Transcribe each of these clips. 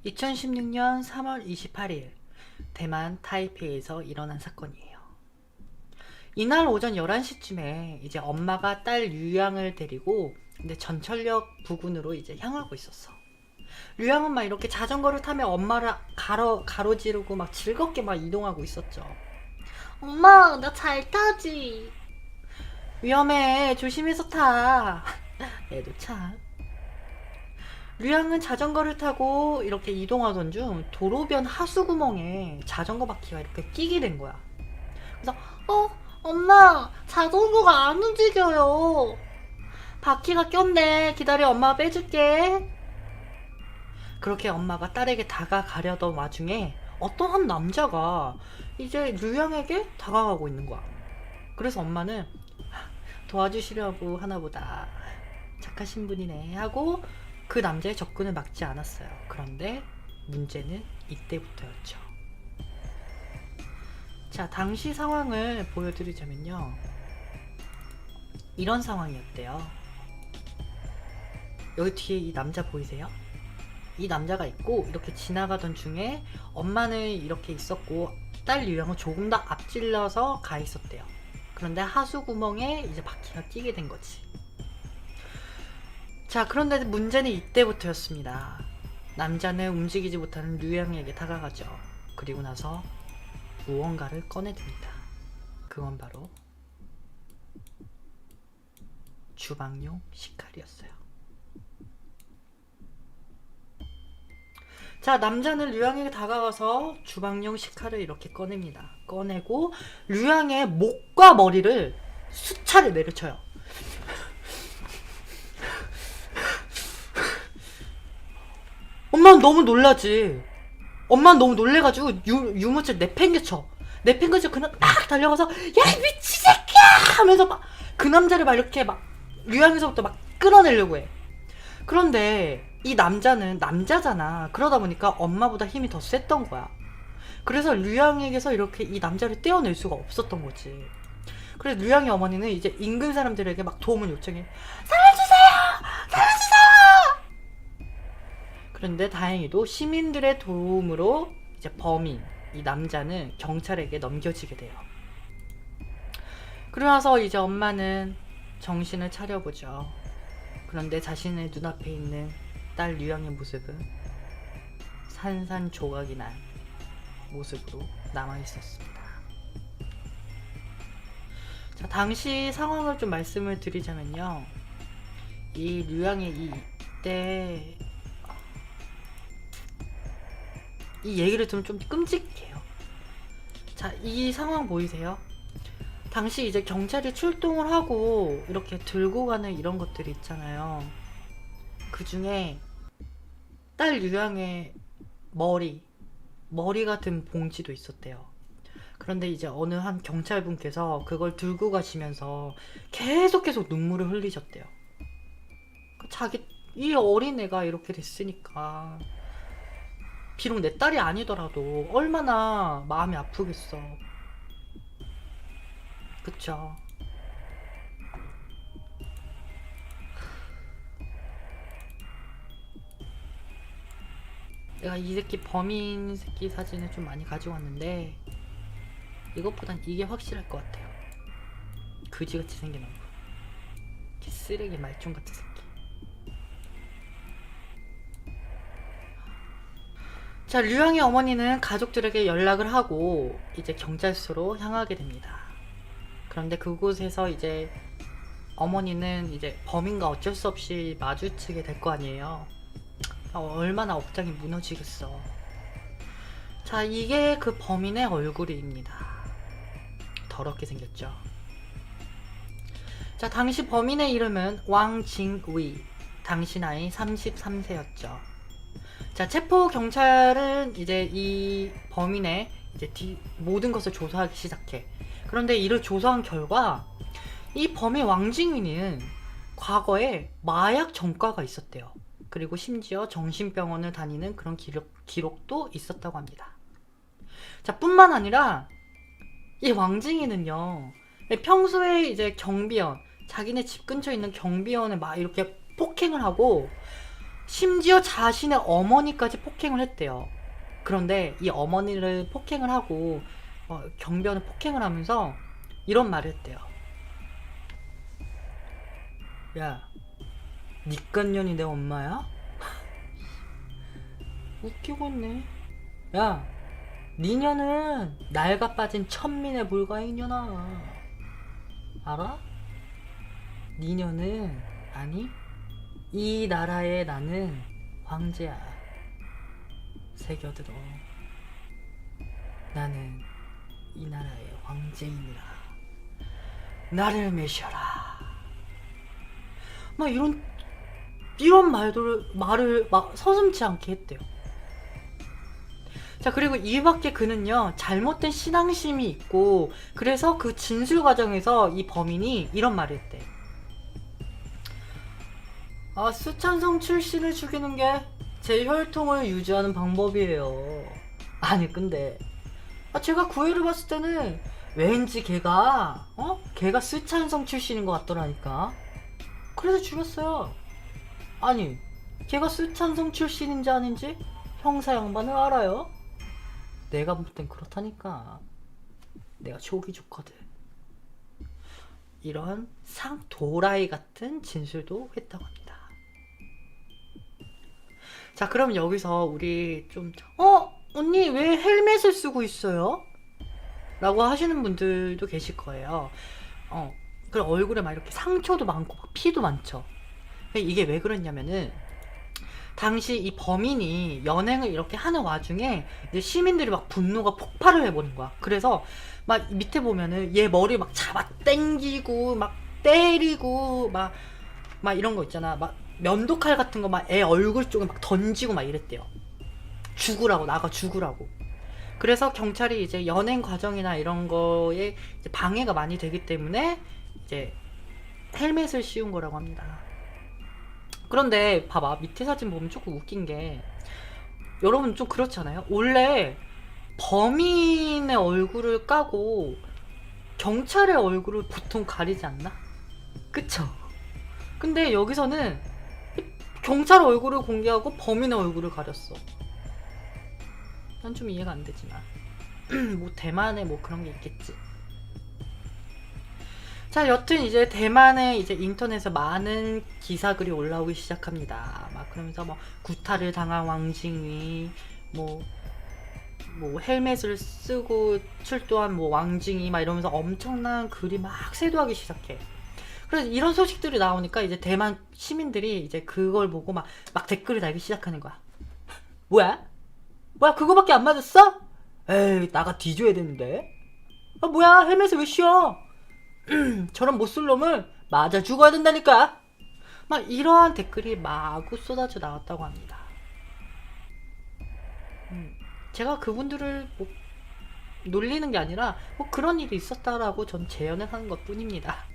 2016년 3월 28일 대만 타이페이에서 일어난 사건이에요. 이날 오전 11시쯤에 이제 엄마가 딸 류양을 데리고 근데 전철역 부근으로 이제 향하고 있었어. 류양은 막 이렇게 자전거를 타며 엄마를 가로지르고 막 즐겁게 막 이동하고 있었죠. 엄마, 나 잘 타지. 위험해. 조심해서 타. 애도 참. 류양은 자전거를 타고 이렇게 이동하던 중 도로변 하수구멍에 자전거 바퀴가 이렇게 끼게 된 거야. 그래서 엄마 자전거가 안 움직여요. 바퀴가 꼈네. 기다려, 엄마가 빼줄게. 그렇게 엄마가 딸에게 다가가려던 와중에 어떤 한 남자가 이제 류양에게 다가가고 있는 거야. 그래서 엄마는 도와주시려고 하나보다, 착하신 분이네 하고 그 남자의 접근을 막지 않았어요. 그런데 문제는 이때부터였죠. 자, 당시 상황을 보여드리자면요, 이런 상황이었대요. 여기 뒤에 이 남자 보이세요? 이 남자가 있고 이렇게 지나가던 중에 엄마는 이렇게 있었고 딸 유양은 조금 더 앞질러서 가 있었대요. 그런데 하수구멍에 이제 바퀴가 끼게 된 거지. 자, 그런데 문제는 이때부터였습니다. 남자는 움직이지 못하는 류양에게 다가가죠. 그리고 나서 무언가를 꺼내듭니다. 그건 바로 주방용 식칼이었어요. 자, 남자는 류양에게 다가가서 주방용 식칼을 이렇게 꺼냅니다. 꺼내고 류양의 목과 머리를 수차례 내려쳐요. 엄마는 너무 놀라지. 엄마는 너무 놀래가지고 유모차를 내팽개쳐. 내팽개쳐 그냥 딱 달려가서 야, 이 미친 새끼야 하면서 막 그 남자를 막 이렇게 막 류양에서부터 막 끌어내려고 해. 그런데 이 남자는 남자잖아. 그러다 보니까 엄마보다 힘이 더 셌던 거야. 그래서 류양에게서 이렇게 이 남자를 떼어낼 수가 없었던 거지. 그래서 류양의 어머니는 이제 인근 사람들에게 막 도움을 요청해. 살려주세요! 살려주세요! 그런데 다행히도 시민들의 도움으로 이제 범인, 이 남자는 경찰에게 넘겨지게 돼요. 그러면서 이제 엄마는 정신을 차려보죠. 그런데 자신의 눈앞에 있는 딸 류양의 모습은 산산조각이 난 모습으로 남아있었습니다. 자, 당시 상황을 좀 말씀을 드리자면요, 이 류양의 이때 이 얘기를 들으면 좀 끔찍해요. 자, 이 상황 보이세요? 당시 이제 경찰이 출동을 하고 이렇게 들고 가는 이런 것들이 있잖아요. 그 중에 딸 유양의 머리 같은 봉지도 있었대요. 그런데 이제 어느 한 경찰분께서 그걸 들고 가시면서 계속 눈물을 흘리셨대요. 이 어린애가 이렇게 됐으니까 비록 내 딸이 아니더라도 얼마나 마음이 아프겠어. 그쵸? 내가 이 새끼 범인 새끼 사진을 좀 많이 가지고 왔는데 이것보단 이게 확실할 것 같아요. 그지같이 생긴 얼굴. 쓰레기 말종 같은 새끼. 자, 류양의 어머니는 가족들에게 연락을 하고 이제 경찰서로 향하게 됩니다. 그런데 그곳에서 이제 어머니는 이제 범인과 어쩔 수 없이 마주치게 될 거 아니에요. 얼마나 억장이 무너지겠어. 자, 이게 그 범인의 얼굴입니다. 더럽게 생겼죠. 자, 당시 범인의 이름은 왕징위. 당시 나이 33세였죠. 자, 체포 경찰은 이제 이 범인의 이제 모든 것을 조사하기 시작해. 그런데 이를 조사한 결과 이 범인 왕징위는 과거에 마약 전과가 있었대요. 그리고 심지어 정신병원을 다니는 그런 기록도 있었다고 합니다. 자, 뿐만 아니라 이 왕징이는요, 평소에 이제 자기네 집 근처에 있는 경비원을 막 이렇게 폭행을 하고 심지어 자신의 어머니까지 폭행을 했대요. 그런데 이 어머니를 폭행을 하고 경비원을 폭행을 하면서 이런 말을 했대요. 야, 니깐년이 내 엄마야? 웃기고 있네. 야, 니년은 낡아 빠진 천민에 불과해 이년아. 알아? 니년은 아니 이 나라에 나는 황제야. 새겨들어. 나는 이 나라의 황제이니라. 나를 메셔라. 막 이런 말을 막 서슴지 않게 했대요. 자, 그리고 이밖에 그는요, 잘못된 신앙심이 있고, 그래서 그 진술 과정에서 이 범인이 이런 말을 했대. 아, 수찬성 출신을 죽이는 게 제 혈통을 유지하는 방법이에요. 아니, 근데 제가 구애를 봤을 때는 왠지 걔가 수찬성 출신인 것 같더라니까. 그래서 죽였어요. 아니, 걔가 수찬성 출신인지 아닌지 형사 양반을 알아요? 내가 볼 땐 그렇다니까. 내가 촉이 좋거든. 이런 상도라이 같은 진술도 했다고 합니다. 자, 그럼 여기서 우리 좀 언니 왜 헬멧을 쓰고 있어요? 라고 하시는 분들도 계실 거예요. 그리고 얼굴에 막 이렇게 상처도 많고 막 피도 많죠. 이게 왜 그랬냐면은 당시 이 범인이 연행을 이렇게 하는 와중에 이제 시민들이 막 분노가 폭발을 해버린 거야. 그래서 막 밑에 보면은 얘 머리 막 잡아 당기고 막 때리고 막 이런 거 있잖아. 막 면도칼 같은 거 막 애 얼굴 쪽에 막 던지고 막 이랬대요. 죽으라고, 나가 죽으라고. 그래서 경찰이 이제 연행 과정이나 이런 거에 이제 방해가 많이 되기 때문에 이제 헬멧을 씌운 거라고 합니다. 그런데 봐봐, 밑에 사진 보면 조금 웃긴 게, 여러분 좀 그렇잖아요. 원래 범인의 얼굴을 까고 경찰의 얼굴을 보통 가리지 않나? 그쵸? 근데 여기서는 경찰 얼굴을 공개하고 범인의 얼굴을 가렸어. 난 좀 이해가 안 되지만 뭐 대만에 뭐 그런 게 있겠지. 자, 여튼 이제 대만에 이제 인터넷에 많은 기사글이 올라오기 시작합니다. 막 그러면서 뭐 구타를 당한 왕징이, 뭐 헬멧을 쓰고 출두한 뭐 왕징이 막 이러면서 엄청난 글이 막 쇄도하기 시작해. 그래서 이런 소식들이 나오니까 이제 대만 시민들이 이제 그걸 보고 막 댓글을 달기 시작하는 거야. 뭐야? 그거밖에 안 맞았어? 에이, 나가 뒤져야 되는데. 뭐야, 헬멧을 왜 씌워? 저런 못쓸 놈을 맞아 죽어야 된다니까. 막 이러한 댓글이 마구 쏟아져 나왔다고 합니다. 제가 그분들을 뭐 놀리는 게 아니라 뭐 그런 일이 있었다라고 전 재연을 하는 것 뿐입니다.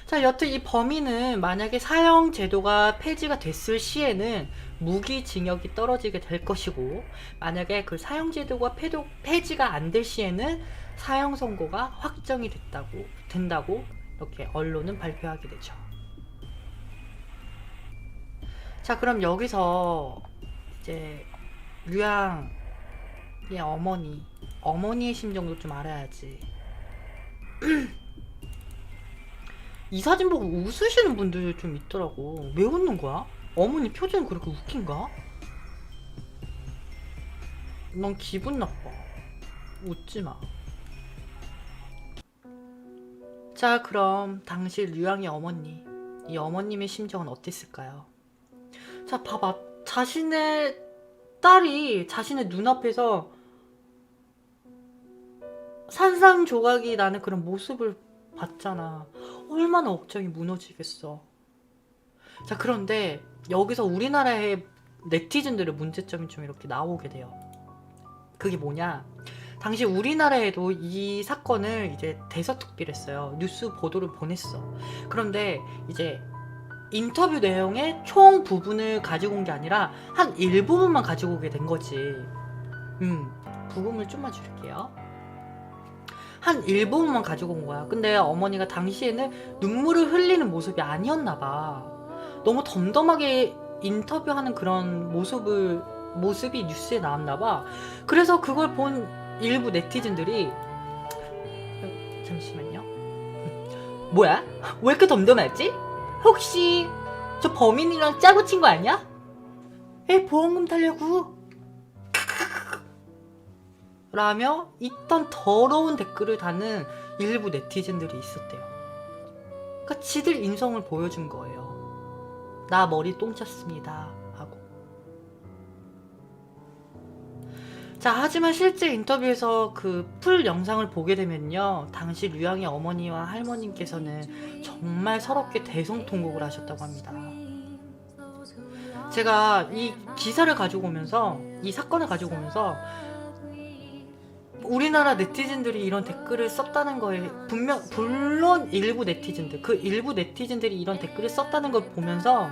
자, 여튼 이 범인은 만약에 사형 제도가 폐지가 됐을 시에는 무기징역이 떨어지게 될 것이고, 만약에 그 사형 제도가 폐지가 안 될 시에는 사형 선고가 확정이 된다고 이렇게 언론은 발표하게 되죠. 자, 그럼 여기서 이제 류양의 어머니의 심정도 좀 알아야지. 이 사진 보고 웃으시는 분들 좀 있더라고. 왜 웃는 거야? 어머니 표정이 그렇게 웃긴가? 넌 기분 나빠. 웃지 마. 자, 그럼 당시 류양의 어머니, 이 어머님의 심정은 어땠을까요? 자, 봐봐. 자신의 딸이 자신의 눈앞에서 산산조각이 나는 그런 모습을 봤잖아. 얼마나 억장이 무너지겠어. 자, 그런데 여기서 우리나라의 네티즌들의 문제점이 좀 이렇게 나오게 돼요. 그게 뭐냐? 당시 우리나라에도 이 사건을 이제 대서특필했어요. 뉴스 보도를 보냈어. 그런데 이제 인터뷰 내용의 총 부분을 가지고 온 게 아니라 한 일부분만 가지고 오게 된 거지. 부금을 좀만 줄일게요. 한 일부분만 가지고 온 거야. 근데 어머니가 당시에는 눈물을 흘리는 모습이 아니었나 봐. 너무 덤덤하게 인터뷰하는 그런 모습이 뉴스에 나왔나봐. 그래서 그걸 본 일부 네티즌들이 잠시만요. 뭐야? 왜 이렇게 덤덤하지? 혹시 저 범인이랑 짜고 친 거 아니야? 보험금 타려고 라며 있던 더러운 댓글을 다는 일부 네티즌들이 있었대요. 그러니까 지들 인성을 보여준 거예요. 나 머리 똥 쳤습니다 하고. 자, 하지만 실제 인터뷰에서 그 풀 영상을 보게 되면요, 당시 류양의 어머니와 할머님께서는 정말 서럽게 대성통곡을 하셨다고 합니다. 제가 이 기사를 가지고 오면서, 이 사건을 가지고 오면서 우리나라 네티즌들이 이런 댓글을 썼다는 거에 물론 일부 네티즌들, 그 일부 네티즌들이 이런 댓글을 썼다는 걸 보면서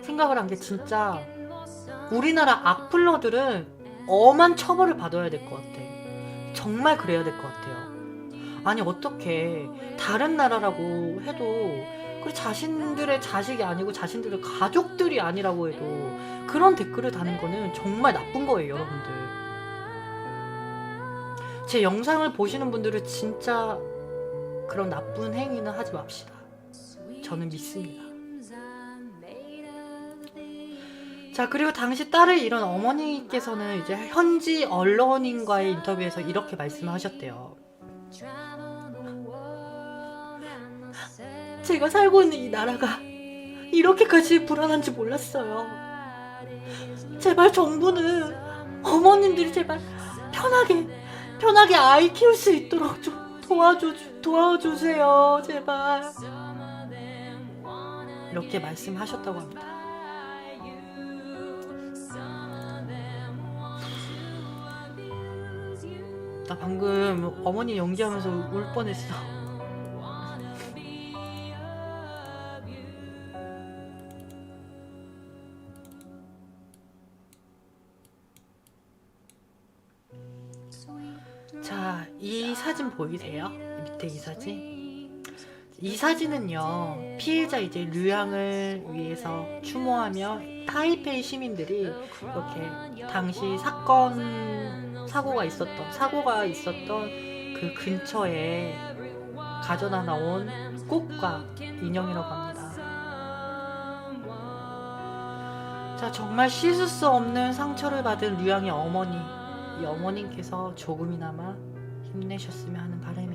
생각을 한 게, 진짜 우리나라 악플러들은 엄한 처벌을 받아야 될 것 같아. 정말 그래야 될 것 같아요. 아니, 어떻게 다른 나라라고 해도 그 자신들의 자식이 아니고 자신들의 가족들이 아니라고 해도 그런 댓글을 다는 거는 정말 나쁜 거예요, 여러분들. 제 영상을 보시는 분들은 진짜 그런 나쁜 행위는 하지 맙시다. 저는 믿습니다. 자, 그리고 당시 딸을 잃은 어머니께서는 이제 현지 언론인과의 인터뷰에서 이렇게 말씀을 하셨대요. 제가 살고 있는 이 나라가 이렇게까지 불안한지 몰랐어요. 제발 정부는 어머님들이 제발 편하게 아이 키울 수 있도록 좀 도와주세요. 제발. 이렇게 말씀하셨다고 합니다. 나 방금 어머니 연기하면서 울 뻔했어. 자, 이 사진 보이세요? 밑에 이 사진? 이 사진은요, 피해자 이제 류양을 위해서 추모하며 타이페이 시민들이 이렇게 당시 사고가 있었던 그 근처에 가져다 나온 꽃과 인형이라고 합니다. 자, 정말 씻을 수 없는 상처를 받은 류양의 어머니, 이 어머님께서 조금이나마 힘내셨으면 하는 바람입니다.